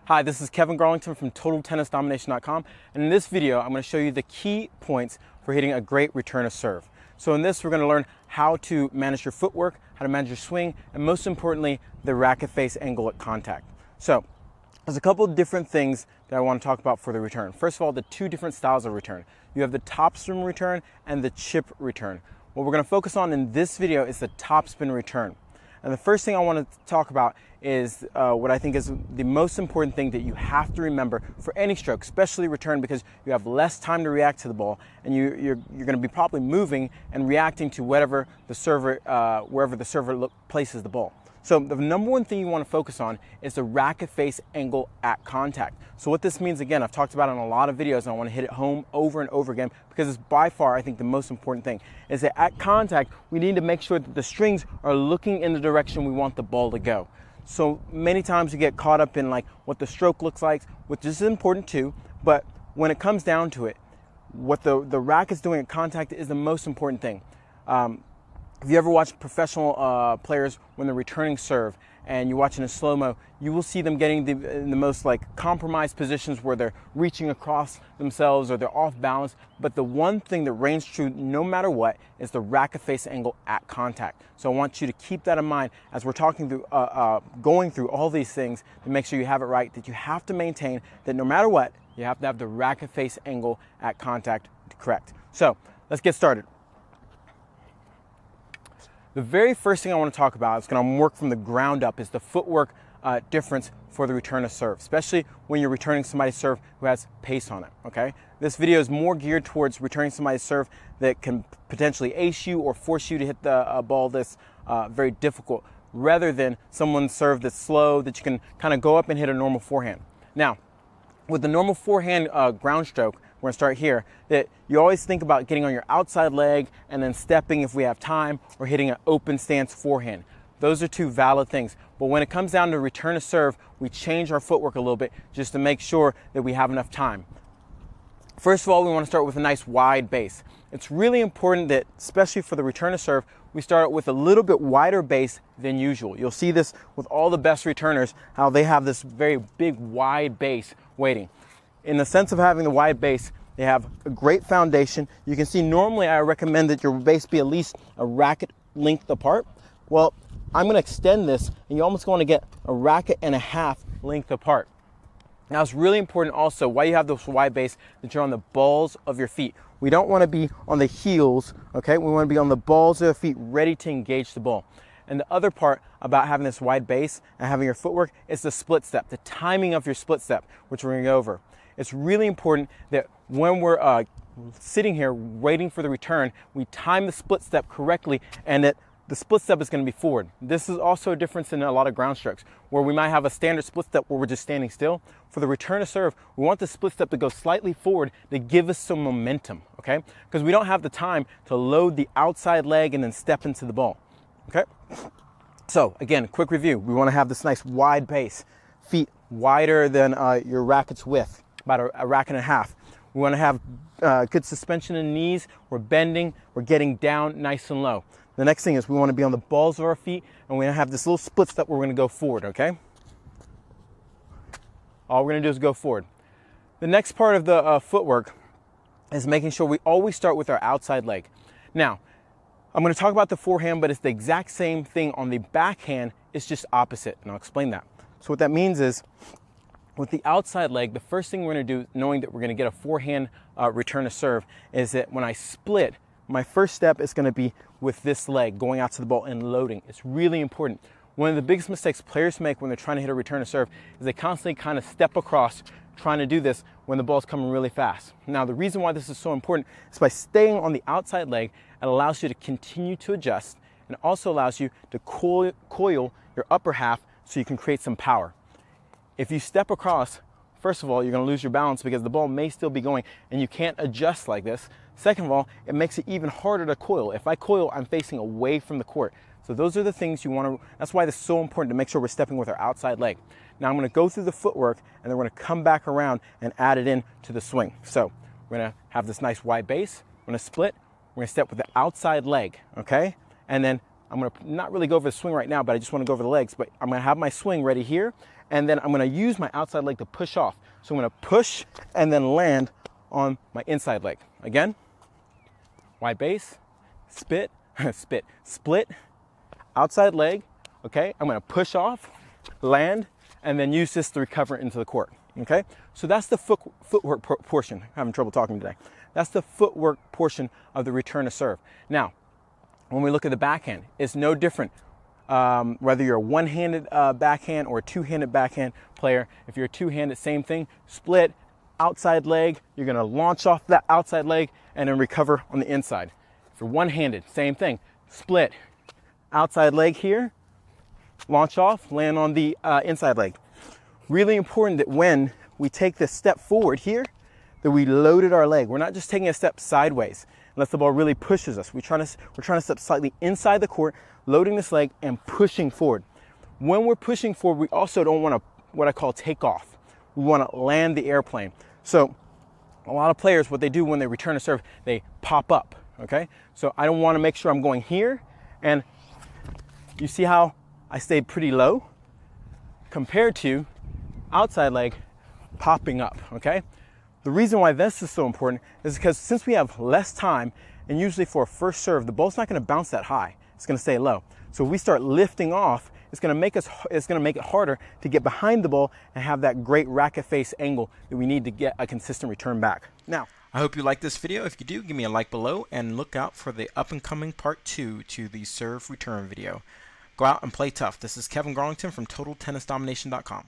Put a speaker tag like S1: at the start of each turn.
S1: Hi, this is Kevin Garlington from TotalTennisDomination.com, and in this video I'm going to show you the key points for hitting a great return of serve. So in this we're going to learn how to manage your footwork, how to manage your swing, and most importantly the racket face angle at contact. So there's a couple of different things that I want to talk about for the return. First of all, the two different styles of return. You have the topspin return and the chip return. What we're going to focus on in this video is the topspin return. And the first thing I want to talk about is what I think is the most important thing that you have to remember for any stroke, especially return, because you have less time to react to the ball, and you're going to be probably moving and reacting to whatever the server, wherever the server places the ball. So the number one thing you want to focus on is the racket face angle at contact. So what this means, again, I've talked about it in a lot of videos, and I want to hit it home over and over again because it's by far, I think, the most important thing, is that at contact, we need to make sure that the strings are looking in the direction we want the ball to go. So many times you get caught up in like what the stroke looks like, which is important too, but when it comes down to it, what the racket's doing at contact is the most important thing. If you ever watch professional players when they're returning serve and you watch in a slow-mo, you will see them getting in the most like compromised positions where they're reaching across themselves or they're off balance. But the one thing that reigns true no matter what is the racket face angle at contact. So I want you to keep that in mind as we're talking through, going through all these things to make sure you have it right, that you have to maintain that no matter what, you have to have the racket face angle at contact correct. So let's get started. The very first thing I want to talk about is going to work from the ground up is the footwork difference for the return of serve, especially when you're returning somebody's serve who has pace on it, okay? This video is more geared towards returning somebody's serve that can potentially ace you or force you to hit the ball that's very difficult, rather than someone's serve that's slow that you can kind of go up and hit a normal forehand. Now, with the normal forehand ground stroke, we're going to start here, that you always think about getting on your outside leg and then stepping if we have time, or hitting an open stance forehand. Those are two valid things. But when it comes down to return of serve, we change our footwork a little bit just to make sure that we have enough time. First of all, we want to start with a nice wide base. It's really important that, especially for the return of serve, we start with a little bit wider base than usual. You'll see this with all the best returners, how they have this very big wide base waiting. In the sense of having the wide base, they have a great foundation. You can see normally I recommend that your base be at least a racket length apart. Well, I'm going to extend this, and you almost want to get a racket and a half length apart. Now it's really important also, while you have this wide base, that you're on the balls of your feet. We don't want to be on the heels, okay? We want to be on the balls of the feet, ready to engage the ball. And the other part about having this wide base and having your footwork is the split step, the timing of your split step, which we're going to go over. It's really important that when we're sitting here waiting for the return, we time the split step correctly, and that the split step is going to be forward. This is also a difference in a lot of ground strokes, where we might have a standard split step where we're just standing still. For the return of serve, we want the split step to go slightly forward to give us some momentum, okay? Because we don't have the time to load the outside leg and then step into the ball, okay? So again, quick review. We want to have this nice wide base, feet wider than your racket's width, about a racket and a half. We want to have good suspension in the knees. We're bending, we're getting down nice and low. The next thing is we want to be on the balls of our feet, and we're going to have this little split step where we're going to go forward, okay? All we're going to do is go forward. The next part of the footwork is making sure we always start with our outside leg. Now, I'm going to talk about the forehand, but it's the exact same thing on the backhand. It's just opposite, and I'll explain that. So what that means is, with the outside leg, the first thing we're going to do, knowing that we're going to get a forehand return to serve, is that when I split, my first step is going to be with this leg going out to the ball and loading. It's really important. One of the biggest mistakes players make when they're trying to hit a return to serve is they constantly kind of step across trying to do this when the ball's coming really fast. Now, the reason why this is so important is by staying on the outside leg, it allows you to continue to adjust, and also allows you to coil your upper half so you can create some power. If you step across, first of all, you're going to lose your balance because the ball may still be going and you can't adjust like this. Second of all, it makes it even harder to coil. If I coil, I'm facing away from the court. So those are the things you want to, that's why this is so important to make sure we're stepping with our outside leg. Now I'm going to go through the footwork, and then we're going to come back around and add it in to the swing. So we're going to have this nice wide base. We're going to split. We're going to step with the outside leg, okay? And then I'm going to not really go over the swing right now, but I just want to go over the legs. But I'm going to have my swing ready here, and then I'm gonna use my outside leg to push off. So I'm gonna push and then land on my inside leg. Again, wide base, split, outside leg, okay? I'm gonna push off, land, and then use this to recover into the court, okay? So that's the footwork portion. I'm having trouble talking today. That's the footwork portion of the return to serve. Now, when we look at the backhand, it's no different. Whether you're a one-handed backhand or a two-handed backhand player, if you're a two-handed, same thing, split, outside leg, you're gonna launch off that outside leg and then recover on the inside. If you're one-handed, same thing, split, outside leg here, launch off, land on the inside leg. Really important that when we take this step forward here, that we loaded our leg. We're not just taking a step sideways unless the ball really pushes us. We're trying to step slightly inside the court, loading this leg and pushing forward. When we're pushing forward, we also don't want to, what I call, take off. We want to land the airplane. So a lot of players, what they do when they return a serve, they pop up, okay? So I don't want to make sure I'm going here, and you see how I stayed pretty low compared to outside leg popping up, okay? The reason why this is so important is because since we have less time, and usually for a first serve, the ball's not going to bounce that high. It's going to stay low. So if we start lifting off, it's going to make it harder to get behind the ball and have that great racket face angle that we need to get a consistent return back. Now, I hope you liked this video. If you do, give me a like below and look out for the up and coming part 2 to the serve return video. Go out and play tough. This is Kevin Garlington from TotalTennisDomination.com.